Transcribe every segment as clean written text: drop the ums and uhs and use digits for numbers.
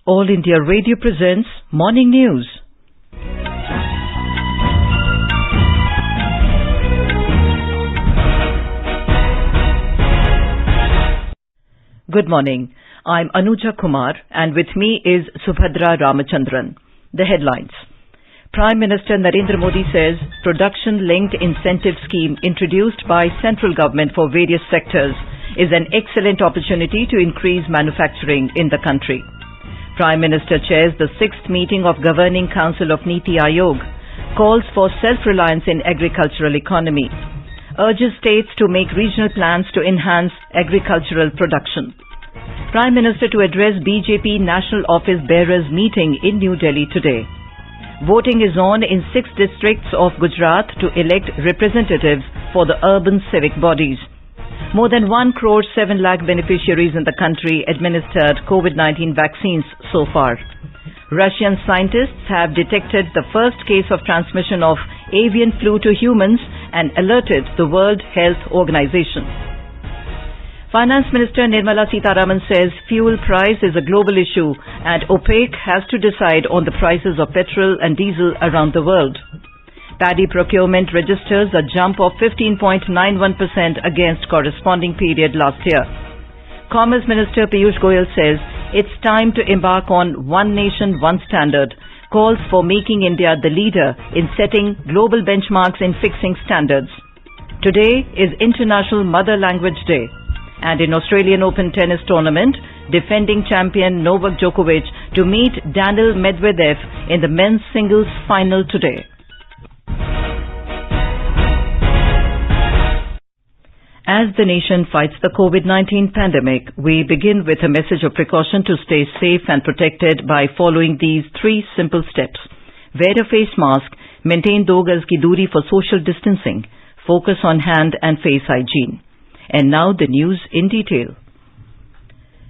All India Radio presents Morning News. Good morning. I'm Anuja Kumar and with me is Subhadra Ramachandran. The headlines. Prime Minister Narendra Modi says production-linked incentive scheme introduced by central government for various sectors is an excellent opportunity to increase manufacturing in the country. Prime Minister chairs the 6th meeting of Governing Council of Niti Aayog, calls for self-reliance in agricultural economy, urges states to make regional plans to enhance agricultural production. Prime Minister to address BJP National Office Bearers meeting in New Delhi today. Voting is on in 6 districts of Gujarat to elect representatives for the urban civic bodies. More than 1 crore 7 lakh beneficiaries in the country administered COVID-19 vaccines so far. Russian scientists have detected the first case of transmission of avian flu to humans and alerted the World Health Organization. Finance Minister Nirmala Sitharaman says fuel price is a global issue and OPEC has to decide on the prices of petrol and diesel around the world. Paddy procurement registers a jump of 15.91% against corresponding period last year. Commerce Minister Piyush Goyal says it's time to embark on One Nation, One Standard, calls for making India the leader in setting global benchmarks in fixing standards. Today is International Mother Language Day. And in Australian Open tennis tournament, defending champion Novak Djokovic to meet Daniil Medvedev in the men's singles final today. As the nation fights the COVID-19 pandemic, we begin with a message of precaution to stay safe and protected by following these 3 simple steps. Wear a face mask, maintain 2 gaz ki doori for social distancing, focus on hand and face hygiene. And now the news in detail.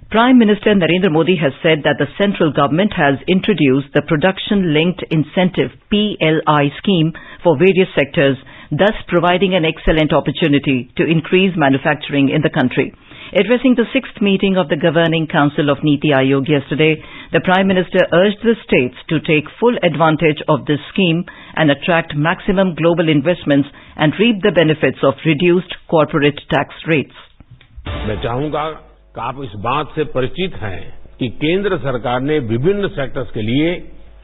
Prime Minister Narendra Modi has said that the central government has introduced the Production-Linked Incentive PLI scheme for various sectors, thus providing an excellent opportunity to increase manufacturing in the country. Addressing the 6th meeting of the Governing Council of Niti Aayog yesterday, the Prime Minister urged the states to take full advantage of this scheme and attract maximum global investments and reap the benefits of reduced corporate tax rates. मैं चाहूंगा कि आप इस बात से परिचित हैं कि केंद्र सरकार ने विभिन्न सेक्टर्स के लिए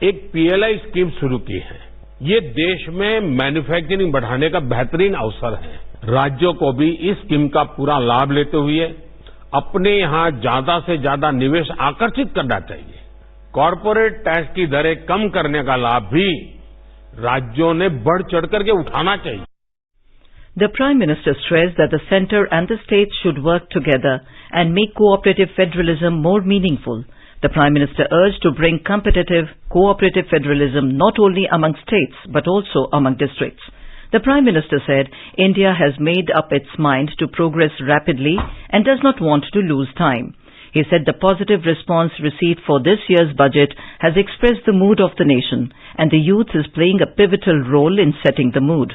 एक पीएलआई स्कीम शुरू की है। ये देश में मैन्युफैक्चरिंग बढ़ाने का बेहतरीन अवसर है। राज्यों को भी इस स्कीम का पूरा लाभ लेते हुए अपने यहां ज्यादा से ज्यादा निवेश आकर्षित करना चाहिए। कॉर्पोरेट टैक्स की दरें कम करने का लाभ भी राज्यों ने बढ़ चढ़ करके उठाना चाहिए। The Prime Minister stressed that the centre and the states should work together and make cooperative federalism more meaningful. The Prime Minister urged to bring competitive, cooperative federalism not only among states but also among districts. The Prime Minister said India has made up its mind to progress rapidly and does not want to lose time. He said the positive response received for this year's budget has expressed the mood of the nation and the youth is playing a pivotal role in setting the mood.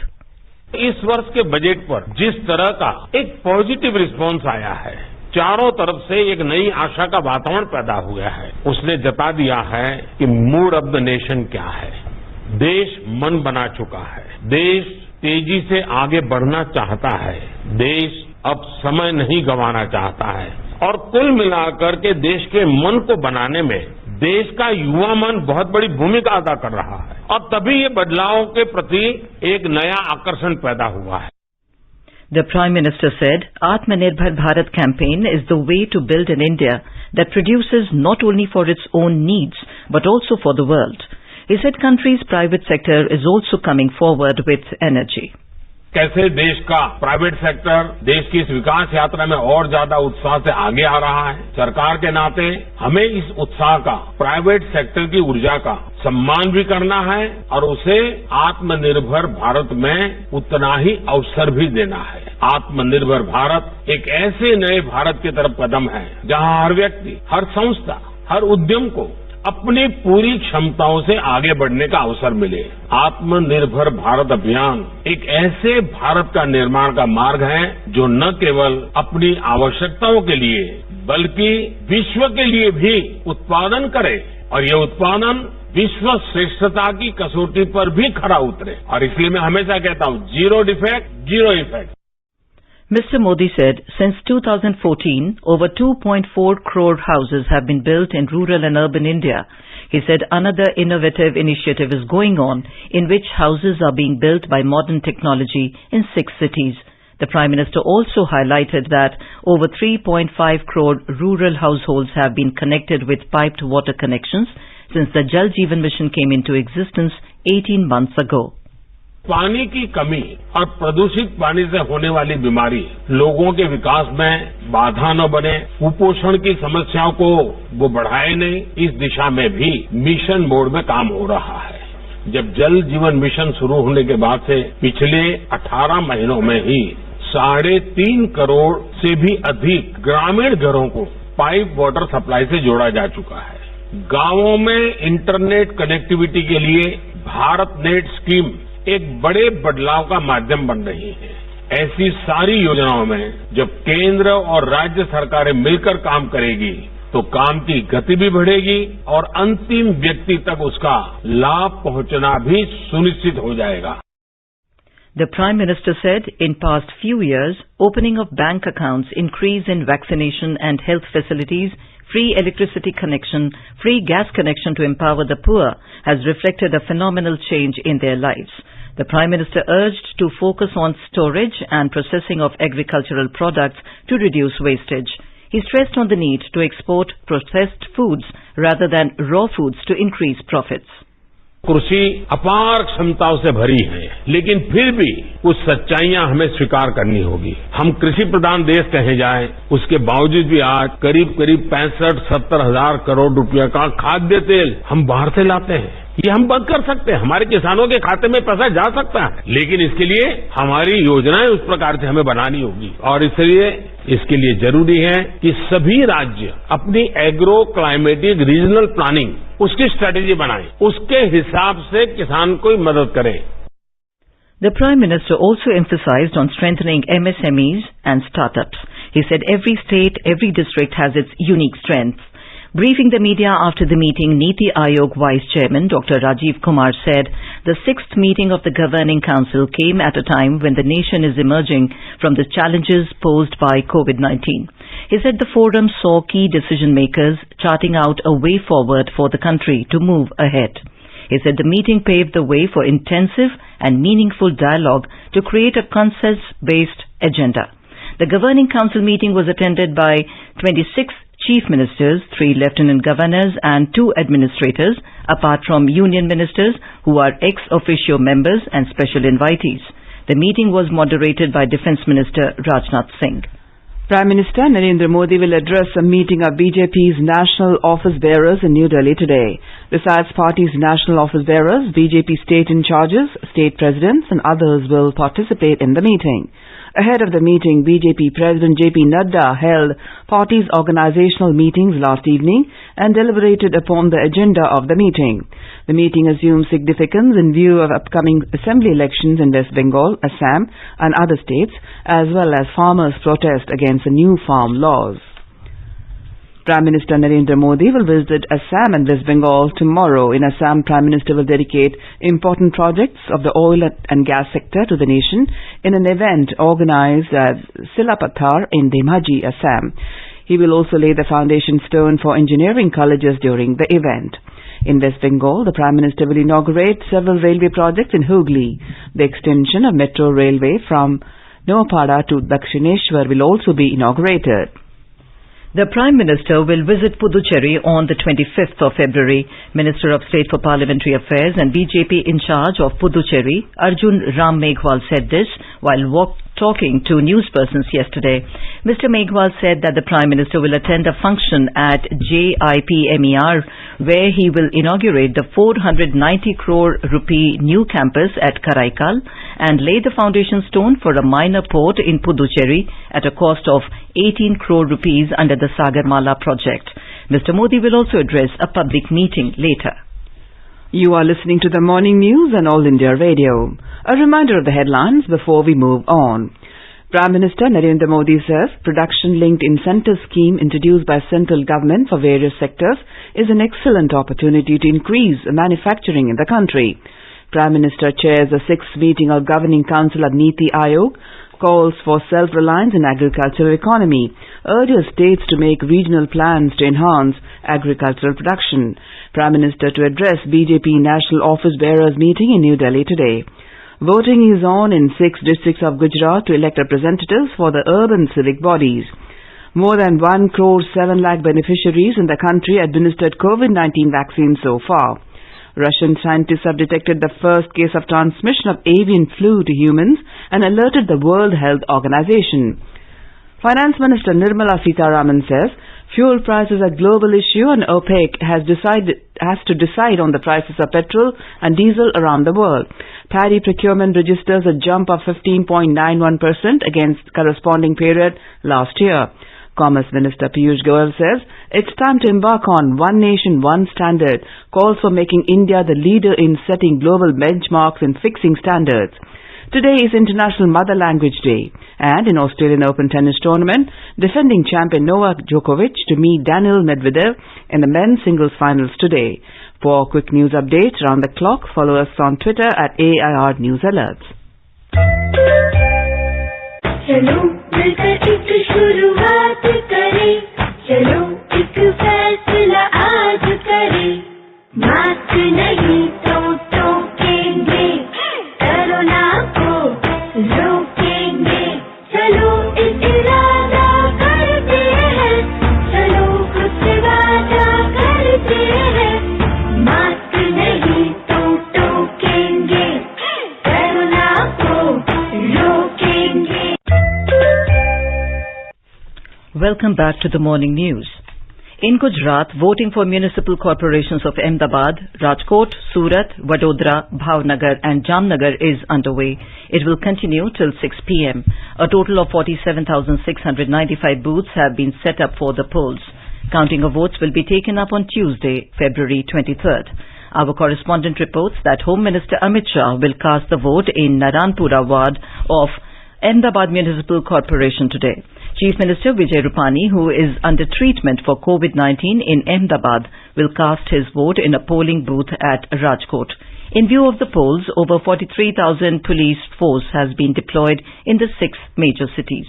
इस वर्ष के budget पर जिस तरह का एक positive response आया है, चारों तरफ से एक नई आशा का वातावरण पैदा हुआ है, उसने जता दिया है कि मूड ऑफ द नेशन क्या है। देश मन बना चुका है, देश तेजी से आगे बढ़ना चाहता है, देश अब समय नहीं गंवाना चाहता है और कुल मिलाकर के देश के मन को बनाने में देश का युवा मन बहुत बड़ी भूमिका अदा कर रहा है और तभी ये बदलाव के प्रति एक नया आकर्षण पैदा हुआ है। The Prime Minister said, Atmanirbhar Bharat campaign is the way to build an India that produces not only for its own needs but also for the world. He said country's private sector is also coming forward with energy. कैसे देश का private sector देश की इस विकास यात्रा में और ज्यादा उत्साह से आगे आ रहा है। सरकार के नाते हमें इस उत्साह का, प्राइवेट सेक्टर की ऊर्जा का सम्मान भी करना है और उसे आत्मनिर्भर भारत में उतना ही अवसर भी देना है। आत्मनिर्भर भारत एक ऐसे नए भारत की तरफ कदम है जहां हर व्यक्ति, हर संस्था, हर उद्यम को अपनी पूरी क्षमताओं से आगे बढ़ने का अवसर मिले। आत्मनिर्भर भारत अभियान एक ऐसे भारत का निर्माण का मार्ग है जो न केवल अपनी आवश्यकताओं के लिए बल्कि विश्व के लिए भी उत्पादन करे और ये उत्पादन विश्व श्रेष्ठता की कसौटी पर भी खरा उतरे। और इसलिए मैं हमेशा कहता हूं, zero defect, zero effect. Mr. Modi said, since 2014, over 2.4 crore houses have been built in rural and urban India. He said another innovative initiative is going on in which houses are being built by modern technology in 6 cities. The Prime Minister also highlighted that over 3.5 crore rural households have been connected with piped water connections since the Jal Jeevan Mission came into existence 18 months ago. पानी की कमी और प्रदूषित पानी से होने वाली बीमारी लोगों के विकास में बाधा न बने, कुपोषण की समस्याओं को वो बढ़ाए नहीं, इस दिशा में भी मिशन मोड में काम हो रहा है। जब जल जीवन मिशन शुरू होने के बाद से पिछले 18 महीनों में ही 3.5 करोड़ से भी अधिक ग्रामीण घरों को पाइप वाटर सप्लाई से जोड़ा जा चुका है। गांवों में इंटरनेट कनेक्टिविटी के लिए भारत नेट स्कीम एक बड़े बदलाव का माध्यम बन रही है। ऐसी सारी योजनाओं में जब केंद्र और राज्य सरकारें मिलकर काम करेगी तो काम की गति भी बढ़ेगी और अंतिम व्यक्ति तक उसका लाभ पहुंचना भी सुनिश्चित हो जाएगा। The Prime Minister said in past few years, opening of bank accounts, increase in vaccination and health facilities, free electricity connection, free gas connection to empower the poor has reflected a phenomenal change in their lives. The Prime Minister urged to focus on storage and processing of agricultural products to reduce wastage. He stressed on the need to export processed foods rather than raw foods to increase profits. कृषि अपार क्षमताओं से भरी है, लेकिन फिर भी कुछ सच्चाइयां हमें स्वीकार करनी होगी। हम कृषि प्रधान देश कहे जाएं, उसके बावजूद भी आज करीब 65-70 हजार करोड़ रुपया का खाद्य तेल हम बाहर से लाते हैं। ये हम बंद कर सकते हैं, हमारे किसानों के खाते में पैसा जा सकता है, लेकिन इसके लिए हमारी योजनाएं उस प्रकार से हमें बनानी होगी। और इसलिए इसके लिए जरूरी है कि सभी राज्य अपनी एग्रो क्लाइमेटिक रीजनल प्लानिंग उसकी स्ट्रेटेजी बनाएं, उसके हिसाब से किसान को मदद करें। The Prime Minister also emphasized on strengthening MSMEs and startups. He said every state, every district has its unique strengths. Briefing the media after the meeting, Niti Aayog Vice Chairman Dr. Rajiv Kumar said the 6th meeting of the Governing Council came at a time when the nation is emerging from the challenges posed by COVID-19. He said the forum saw key decision makers charting out a way forward for the country to move ahead. He said the meeting paved the way for intensive and meaningful dialogue to create a consensus-based agenda. The Governing Council meeting was attended by 26 Chief Ministers, 3 Lieutenant Governors and 2 administrators, apart from Union Ministers who are ex-officio members and special invitees. The meeting was moderated by Defence Minister Rajnath Singh. Prime Minister Narendra Modi will address a meeting of BJP's national office bearers in New Delhi today. Besides party's national office bearers, BJP state in charges, state presidents and others will participate in the meeting. Ahead of the meeting, BJP President JP Nadda held party's organizational meetings last evening and deliberated upon the agenda of the meeting. The meeting assumes significance in view of upcoming assembly elections in West Bengal, Assam and other states, as well as farmers' protest against the new farm laws. Prime Minister Narendra Modi will visit Assam and West Bengal tomorrow. In Assam, Prime Minister will dedicate important projects of the oil and gas sector to the nation in an event organized at Silapathar in Dhemaji, Assam. He will also lay the foundation stone for engineering colleges during the event. In West Bengal, the Prime Minister will inaugurate several railway projects in Hooghly. The extension of metro railway from Noapada to Dakshineshwar will also be inaugurated. The Prime Minister will visit Puducherry on the 25th of February. Minister of State for Parliamentary Affairs and BJP in charge of Puducherry, Arjun Ram Meghwal, said this while talking to newspersons yesterday. Mr. Meghwal said that the Prime Minister will attend a function at JIPMER where he will inaugurate the 490 crore rupee new campus at Karaikal and lay the foundation stone for a minor port in Puducherry at a cost of 18 crore rupees under the Sagarmala project. Mr. Modi will also address a public meeting later. You are listening to the morning news on All India Radio. A reminder of the headlines before we move on. Prime Minister Narendra Modi says production-linked incentive scheme introduced by central government for various sectors is an excellent opportunity to increase manufacturing in the country. Prime Minister chairs the 6th meeting of Governing Council of Niti Aayog, calls for self-reliance in agricultural economy, urges states to make regional plans to enhance agricultural production. Prime Minister to address BJP National Office Bearers meeting in New Delhi today. Voting is on in 6 districts of Gujarat to elect representatives for the urban civic bodies. More than 1 crore 7 lakh beneficiaries in the country administered COVID-19 vaccines so far. Russian scientists have detected the first case of transmission of avian flu to humans and alerted the World Health Organization. Finance Minister Nirmala Sitharaman says fuel prices are a global issue and OPEC has to decide on the prices of petrol and diesel around the world. Paddy procurement registers a jump of 15.91% against corresponding period last year. Commerce Minister Piyush Goyal says it's time to embark on One Nation, One Standard, calls for making India the leader in setting global benchmarks and fixing standards. Today is International Mother Language Day, and in Australian Open tennis tournament, defending champion Novak Djokovic to meet Daniil Medvedev in the men's singles finals today. For quick news updates around the clock, follow us on Twitter at AIR News Alerts. चलो मिलकर एक शुरुआत करें, चलो एक फैसला आज करें, मास्क नहीं तो टोकेंगे, कोरोना को रोकेंगे, चलो एक इरादा करते हैं, चलो खुद से वादा करते हैं, मास्क नहीं तो टोकेंगे, कोरोना को रोकेंगे. Welcome back to the morning news. In Gujarat, voting for municipal corporations of Ahmedabad, Rajkot, Surat, Vadodara, Bhavnagar and Jamnagar is underway. It will continue till 6 p.m. A total of 47,695 booths have been set up for the polls. Counting of votes will be taken up on Tuesday, February 23rd. Our correspondent reports that Home Minister Amit Shah will cast the vote in Naranpura ward of Ahmedabad Municipal Corporation today. Chief Minister Vijay Rupani, who is under treatment for COVID-19 in Ahmedabad, will cast his vote in a polling booth at Rajkot. In view of the polls, over 43,000 police force has been deployed in the 6 major cities.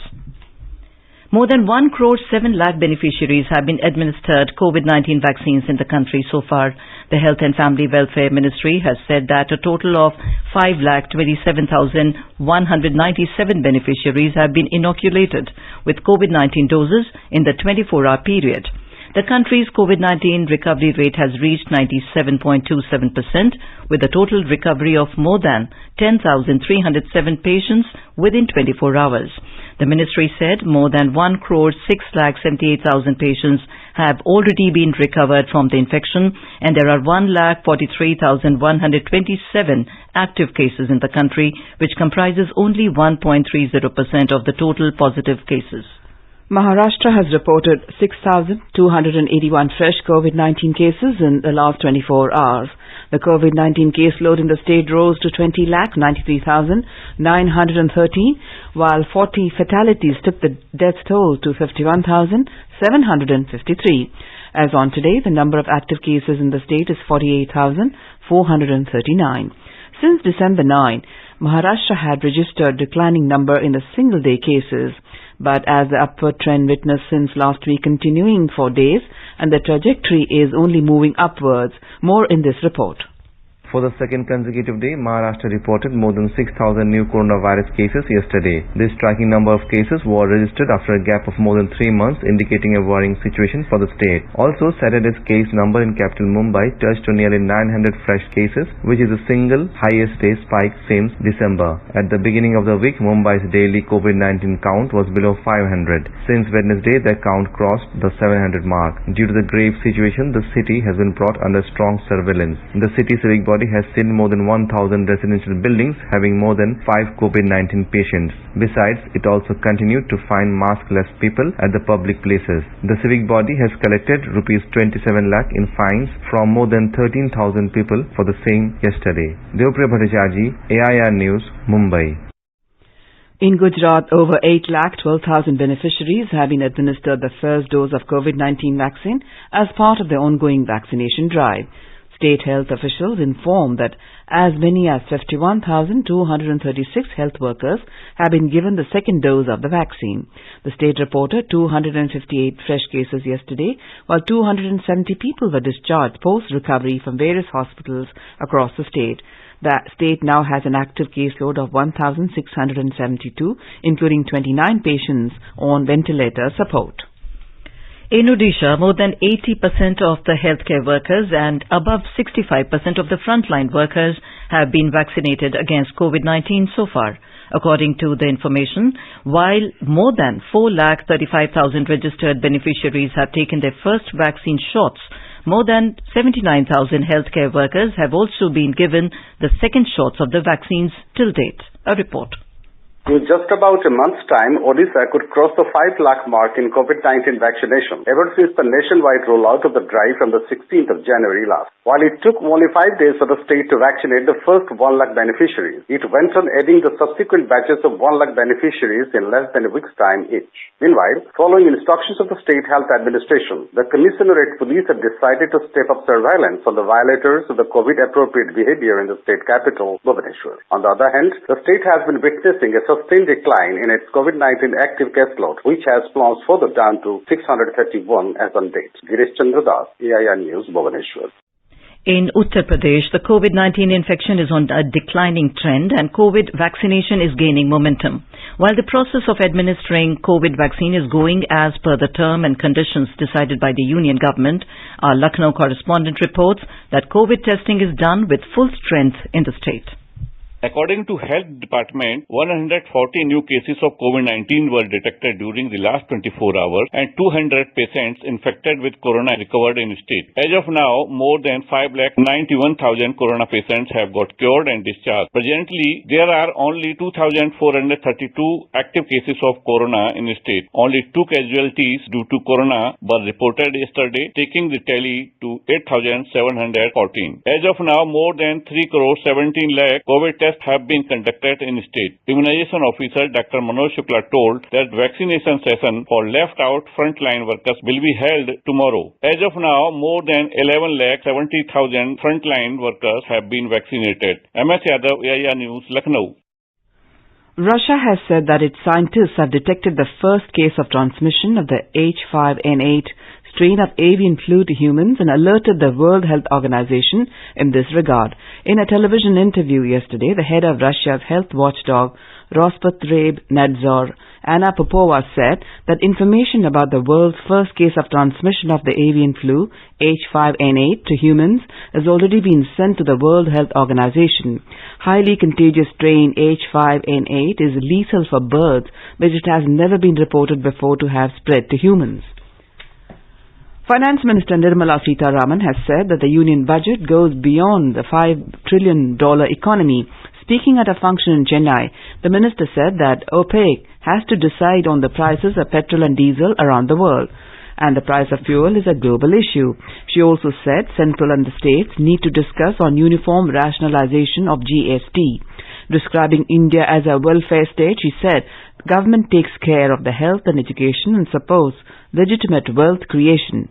More than 1 crore 7 lakh beneficiaries have been administered COVID-19 vaccines in the country so far. The Health and Family Welfare Ministry has said that a total of 5,27,197 beneficiaries have been inoculated with COVID-19 doses in the 24-hour period. The country's COVID-19 recovery rate has reached 97.27%, with a total recovery of more than 10,307 patients within 24 hours. The ministry said more than 1 crore 6,78,000 patients have already been recovered from the infection, and there are 1,43,127 active cases in the country, which comprises only 1.30% of the total positive cases. Maharashtra has reported 6,281 fresh COVID-19 cases in the last 24 hours. The COVID-19 caseload in the state rose to 20,93,913, while 40 fatalities took the death toll to 51,753. As on today, the number of active cases in the state is 48,439. Since December 9, Maharashtra had registered declining number in the single-day cases. But as the upward trend witnessed since last week continuing for days, and the trajectory is only moving upwards. More in this report. For the second consecutive day, Maharashtra reported more than 6,000 new coronavirus cases yesterday. This striking number of cases was registered after a gap of more than 3 months, indicating a worrying situation for the state. Also, Saturday's case number in capital Mumbai touched to nearly 900 fresh cases, which is the single highest day spike since December. At the beginning of the week, Mumbai's daily COVID-19 count was below 500. Since Wednesday, the count crossed the 700 mark. Due to the grave situation, the city has been brought under strong surveillance. The city civic body body has sealed more than 1,000 residential buildings having more than 5 COVID-19 patients. Besides, it also continued to find maskless people at the public places. The civic body has collected rupees 27 lakh in fines from more than 13,000 people for the same yesterday. Deopriya Bhattacharjee, AIR News, Mumbai. In Gujarat, over 8,12,000 beneficiaries have been administered the first dose of COVID-19 vaccine as part of the ongoing vaccination drive. State health officials informed that as many as 51,236 health workers have been given the second dose of the vaccine. The state reported 258 fresh cases yesterday, while 270 people were discharged post-recovery from various hospitals across the state. The state now has an active caseload of 1,672, including 29 patients on ventilator support. In Odisha, more than 80% of the healthcare workers and above 65% of the frontline workers have been vaccinated against COVID-19 so far. According to the information, while more than 4,35,000 registered beneficiaries have taken their first vaccine shots, more than 79,000 healthcare workers have also been given the second shots of the vaccines till date. A report. In just about a month's time, Odisha could cross the 5 lakh mark in COVID-19 vaccination ever since the nationwide rollout of the drive from the 16th of January last. While it took only 5 days for the state to vaccinate the first 1 lakh beneficiaries, it went on adding the subsequent batches of 1 lakh beneficiaries in less than a week's time each. Meanwhile, following instructions of the State Health Administration, the Commissionerate Police had decided to step up surveillance on the violators of the COVID-appropriate behavior in the state capital, Bhubaneswar. On the other hand, the state has been witnessing a sustained decline in its COVID-19 active caseload, which has plunged further down to 631 as on date. Girish Chandra Das, AIR News, Bhubaneswar. In Uttar Pradesh, the COVID-19 infection is on a declining trend and COVID vaccination is gaining momentum. While the process of administering COVID vaccine is going as per the term and conditions decided by the union government, our Lucknow correspondent reports that COVID testing is done with full strength in the state. According to Health Department, 140 new cases of COVID-19 were detected during the last 24 hours and 200 patients infected with corona recovered in state. As of now, more than 591,000 corona patients have got cured and discharged. Presently, there are only 2,432 active cases of corona in state. Only 2 casualties due to corona were reported yesterday, taking the tally to 8,714. As of now, more than 3,17 lakh COVID tests have been conducted in state. Immunization officer Dr. Manoj Shukla told that vaccination session for left out frontline workers will be held tomorrow. As of now, more than 11,70,000 frontline workers have been vaccinated. MS Yadav, AIR News, Lucknow. Russia has said that its scientists have detected the first case of transmission of the H5N8 strain of avian flu to humans and alerted the World Health Organization in this regard. In a television interview yesterday, the head of Russia's health watchdog, Rospotrебnadzor, Anna Popova, said that information about the world's first case of transmission of the avian flu, H5N8, to humans has already been sent to the World Health Organization. Highly contagious strain H5N8 is lethal for birds, but it has never been reported before to have spread to humans. Finance Minister Nirmala Sitharaman has said that the union budget goes beyond the $5 trillion economy. Speaking at a function in Chennai, the minister said that OPEC has to decide on the prices of petrol and diesel around the world, and the price of fuel is a global issue. She also said Central and the states need to discuss on uniform rationalization of GST. Describing India as a welfare state, she said government takes care of the health and education and supports legitimate wealth creation.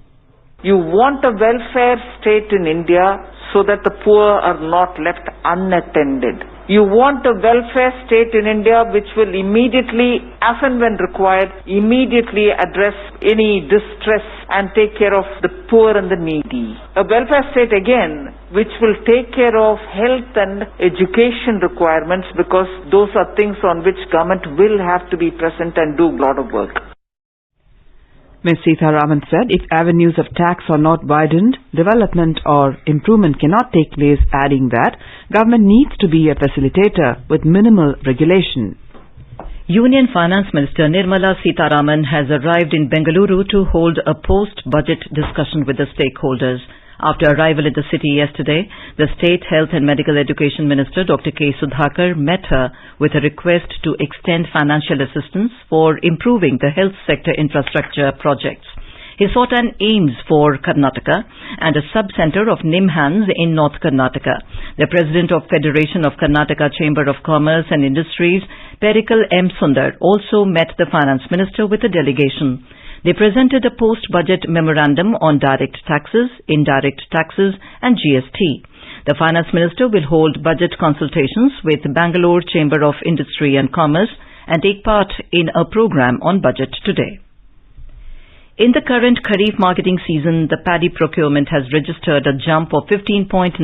You want a welfare state in India so that the poor are not left unattended. You want a welfare state in India which will immediately, as and when required, immediately address any distress and take care of the poor and the needy. A welfare state, again, which will take care of health and education requirements, because those are things on which government will have to be present and do a lot of work. Ms. Sitharaman said if avenues of tax are not widened, development or improvement cannot take place, adding that government needs to be a facilitator with minimal regulation. Union Finance Minister Nirmala Sitharaman has arrived in Bengaluru to hold a post-budget discussion with the stakeholders. After arrival in the city yesterday, the State Health and Medical Education Minister Dr. K. Sudhakar met her with a request to extend financial assistance for improving the health sector infrastructure projects. He sought an AIIMS for Karnataka and a sub-center of NIMHANS in North Karnataka. The President of Federation of Karnataka Chamber of Commerce and Industries, Perikal M. Sundar, also met the Finance Minister with a delegation. They presented a post-budget memorandum on direct taxes, indirect taxes and GST. The Finance Minister will hold budget consultations with Bangalore Chamber of Industry and Commerce and take part in a program on budget today. In the current Kharif marketing season, the paddy procurement has registered a jump of 15.91%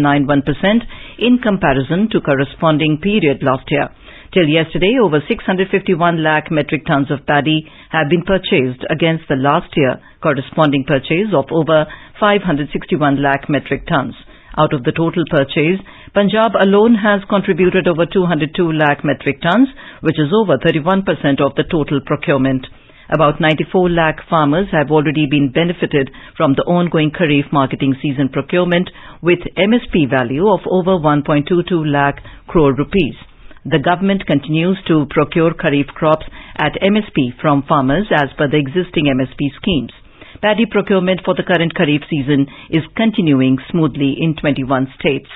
in comparison to corresponding period last year. Till yesterday, over 651 lakh metric tons of paddy have been purchased against the last year corresponding purchase of over 561 lakh metric tons. Out of the total purchase, Punjab alone has contributed over 202 lakh metric tons, which is over 31% of the total procurement. About 94 lakh farmers have already been benefited from the ongoing Kharif marketing season procurement with MSP value of over 1.22 lakh crore rupees. The government continues to procure Kharif crops at MSP from farmers as per the existing MSP schemes. Paddy procurement for the current Kharif season is continuing smoothly in 21 states.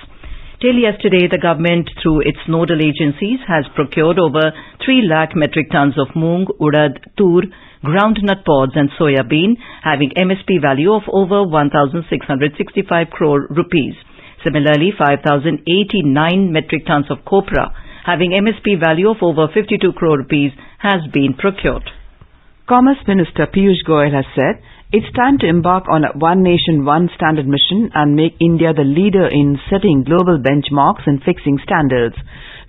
Till yesterday, the government, through its nodal agencies, has procured over 3 lakh metric tons of moong, urad, tur, groundnut pods and soya bean, having MSP value of over 1,665 crore rupees. Similarly, 5,089 metric tons of copra, having MSP value of over 52 crore rupees, has been procured. Commerce Minister Piyush Goyal has said it's time to embark on a One Nation, One Standard mission and make India the leader in setting global benchmarks and fixing standards.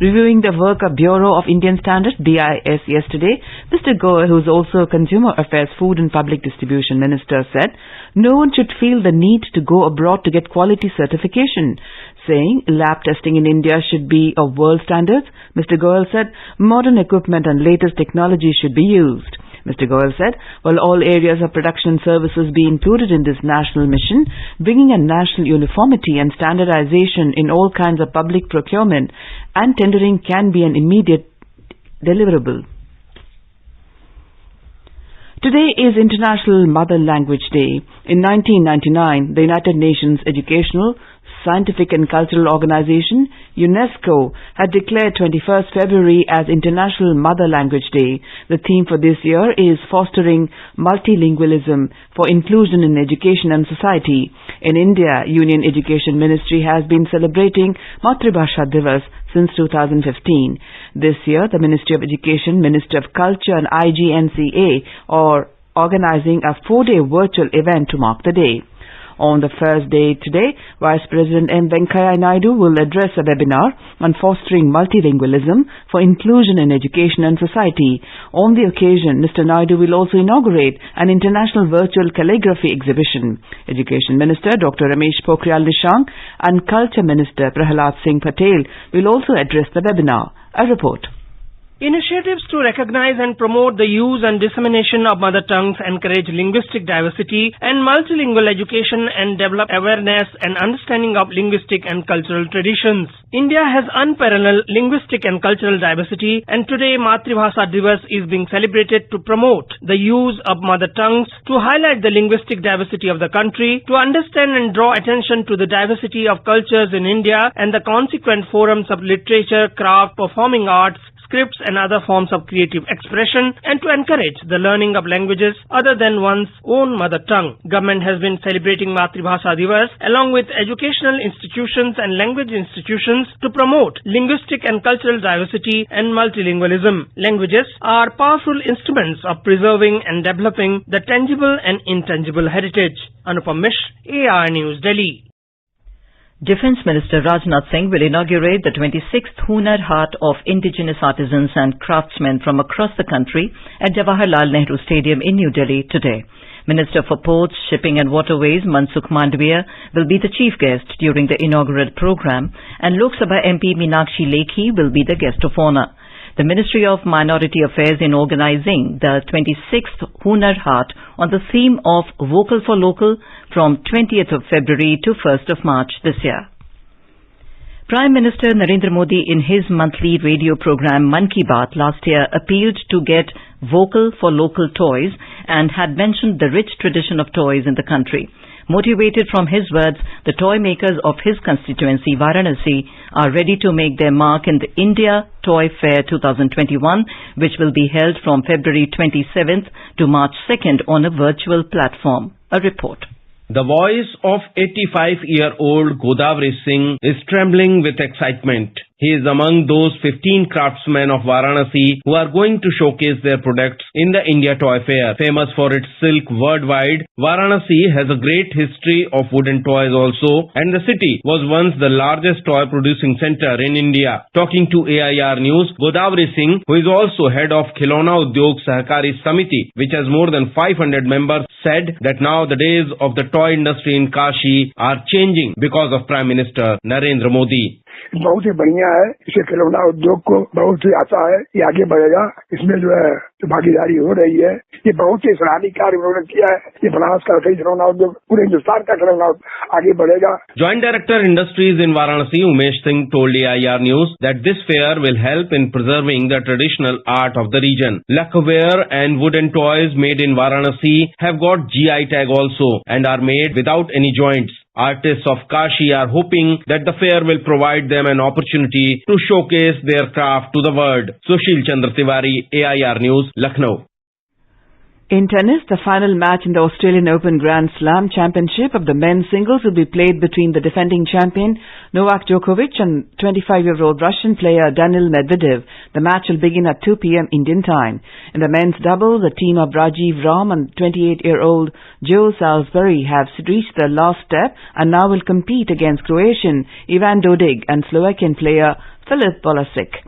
Reviewing the work of Bureau of Indian Standards, BIS, yesterday, Mr. Goyal, who is also Consumer Affairs, Food and Public Distribution Minister, said no one should feel the need to go abroad to get quality certification, saying lab testing in India should be of world standards. Mr. Goyal said modern equipment and latest technology should be used. Mr. Goyal said, while all areas of production and services be included in this national mission, bringing a national uniformity and standardization in all kinds of public procurement and tendering can be an immediate deliverable. Today is International Mother Language Day. In 1999, the United Nations Educational, Scientific and Cultural Organization, UNESCO, had declared 21st February as International Mother Language Day. The theme for this year is fostering multilingualism for inclusion in education and society. In India, Union Education Ministry has been celebrating Matribhasha Divas since 2015. This year, the Ministry of Education, Ministry of Culture and IGNCA are organizing a 4-day virtual event to mark the day. On the first day today, Vice President M. Venkaiah Naidu will address a webinar on fostering multilingualism for inclusion in education and society. On the occasion, Mr. Naidu will also inaugurate an international virtual calligraphy exhibition. Education Minister Dr. Ramesh Pokhriyal Nishank and Culture Minister Prahalad Singh Patel will also address the webinar. A report. Initiatives to recognize and promote the use and dissemination of mother tongues encourage linguistic diversity and multilingual education and develop awareness and understanding of linguistic and cultural traditions. India has unparalleled linguistic and cultural diversity, and today Matribhasha Divas is being celebrated to promote the use of mother tongues, to highlight the linguistic diversity of the country, to understand and draw attention to the diversity of cultures in India and the consequent forums of literature, craft, performing arts, scripts and other forms of creative expression, and to encourage the learning of languages other than one's own mother tongue. Government has been celebrating Matribhasha Divas along with educational institutions and language institutions to promote linguistic and cultural diversity and multilingualism. Languages are powerful instruments of preserving and developing the tangible and intangible heritage. Anupam Mishra, AR News, Delhi. Defence Minister Rajnath Singh will inaugurate the 26th Hunar Haat of indigenous artisans and craftsmen from across the country at Jawaharlal Nehru Stadium in New Delhi today. Minister for Ports, Shipping and Waterways Mansukh Mandviya will be the chief guest during the inaugural program, and Lok Sabha MP Meenakshi Lekhi will be the guest of honour. the Ministry of Minority Affairs in organizing the 26th Hunar Haat on the theme of Vocal for Local from 20th of February to 1st of March this year. Prime Minister Narendra Modi in his monthly radio program Mann Ki Baat last year appealed to get vocal for local toys and had mentioned the rich tradition of toys in the country. Motivated from his words, the toy makers of his constituency, Varanasi, are ready to make their mark in the India Toy Fair 2021, which will be held from February 27th to March 2nd on a virtual platform. A report. The voice of 85-year-old Godavari Singh is trembling with excitement. He is among those 15 craftsmen of Varanasi who are going to showcase their products in the India Toy Fair. Famous for its silk worldwide, Varanasi has a great history of wooden toys also, and the city was once the largest toy producing center in India. Talking to AIR News, Godavari Singh, who is also head of Khilona Udyog Sahakari Samiti, which has more than 500 members, said that now the days of the toy industry in Kashi are changing because of Prime Minister Narendra Modi. बहुत ही बढ़िया है, इसे खिलौना उद्योग को बहुत ही आता है, ये आगे बढ़ेगा, इसमें जो है भागीदारी हो रही है, ये बहुत ही सराहनीय कार्य उन्होंने किया है, ये बनारस का खिलौना उद्योग पूरे हिंदुस्तान का खिलौना आगे बढ़ेगा. Joint Director Industries in Varanasi, Umesh Singh, told AIR News that this fair will help in preserving the traditional art of the region. Lacquerware and wooden toys made in Varanasi have got GI tag also and are made without any joints. Artists of Kashi are hoping that the fair will provide them an opportunity to showcase their craft to the world. Sushil Chandra Tiwari, AIR News, Lucknow. In tennis, the final match in the Australian Open Grand Slam Championship of the men's singles will be played between the defending champion Novak Djokovic and 25-year-old Russian player Daniil Medvedev. The match will begin at 2 p.m. Indian time. In the men's doubles, the team of Rajiv Ram and 28-year-old Joe Salisbury have reached the last step and now will compete against Croatian Ivan Dodig and Slovakian player Filip Bolasic.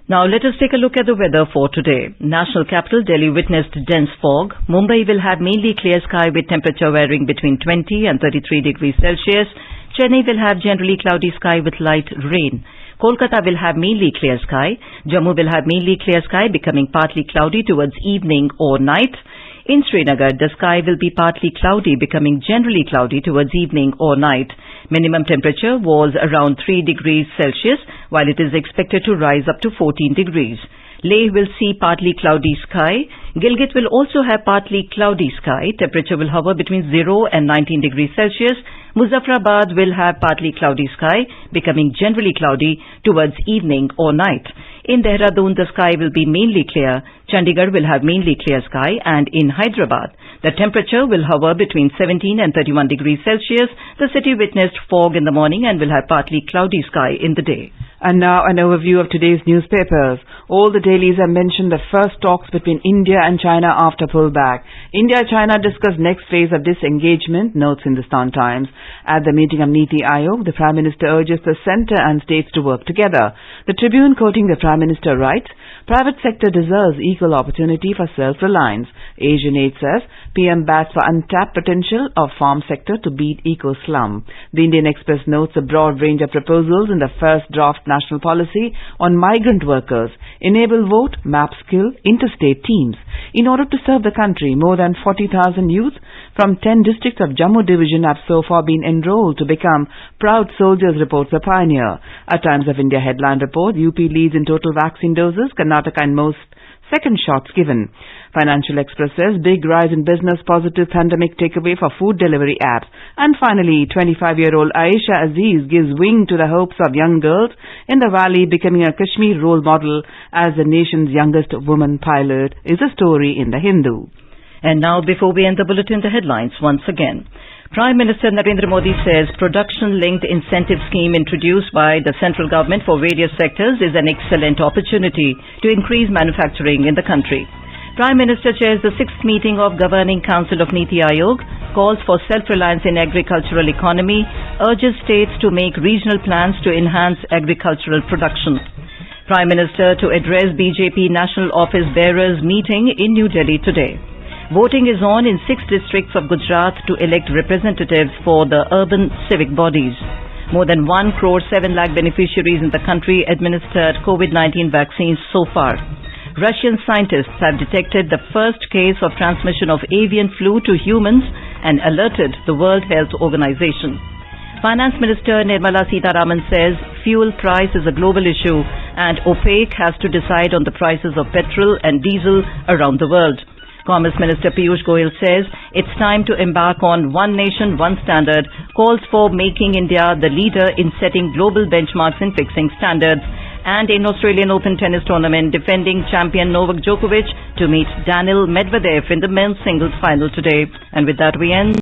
Now let us take a look at the weather for today. National capital Delhi witnessed dense fog. Mumbai will have mainly clear sky with temperature varying between 20 and 33 degrees Celsius. Chennai will have generally cloudy sky with light rain. Kolkata will have mainly clear sky. Jammu will have mainly clear sky becoming partly cloudy towards evening or night. In Srinagar, the sky will be partly cloudy becoming generally cloudy towards evening or night. Minimum temperature was around 3 degrees Celsius, while it is expected to rise up to 14 degrees. Leh will see partly cloudy sky. Gilgit will also have partly cloudy sky. Temperature will hover between 0 and 19 degrees Celsius. Muzaffarabad will have partly cloudy sky, becoming generally cloudy towards evening or night. In Dehradun, the sky will be mainly clear. Chandigarh will have mainly clear sky, and in Hyderabad, the temperature will hover between 17 and 31 degrees Celsius. The city witnessed fog in the morning and will have partly cloudy sky in the day. And now an overview of today's newspapers. All the dailies have mentioned the first talks between India and China after pullback. India and China discuss next phase of disengagement, notes Hindustan Times. At the meeting of Niti Aayog, the Prime Minister urges the centre and states to work together. The Tribune, quoting the Prime Minister, writes, private sector deserves equal opportunity for self-reliance. Asian Aid says, PM bats for untapped potential of farm sector to beat eco-slum. The Indian Express notes a broad range of proposals in the first draft national policy on migrant workers. Enable vote, map skill, interstate teams. In order to serve the country, more than 40,000 youth from 10 districts of Jammu division have so far been enrolled to become proud soldiers, reports the Pioneer. A Times of India headline report, UP leads in total vaccine doses, Karnataka in most second shots given. Financial Express says big rise in business positive pandemic takeaway for food delivery apps. And finally, 25-year-old Aisha Aziz gives wing to the hopes of young girls in the valley, becoming a Kashmir role model as the nation's youngest woman pilot, is a story in the Hindu. And now, before we end the bulletin, the headlines once again. Prime Minister Narendra Modi says production-linked incentive scheme introduced by the central government for various sectors is an excellent opportunity to increase manufacturing in the country. Prime Minister chairs the 6th meeting of Governing Council of Niti Aayog, calls for self-reliance in agricultural economy, urges states to make regional plans to enhance agricultural production. Prime Minister to address BJP National Office Bearers meeting in New Delhi today. Voting is on in 6 districts of Gujarat to elect representatives for the urban civic bodies. More than 1 crore 7 lakh beneficiaries in the country administered COVID-19 vaccines so far. Russian scientists have detected the first case of transmission of avian flu to humans and alerted the World Health Organization. Finance Minister Nirmala Sitharaman says fuel price is a global issue and OPEC has to decide on the prices of petrol and diesel around the world. Commerce Minister Piyush Goyal says it's time to embark on One Nation, One Standard, calls for making India the leader in setting global benchmarks and fixing standards. And in Australian Open tennis tournament, defending champion Novak Djokovic to meet Daniil Medvedev in the men's singles final today. And with that we end.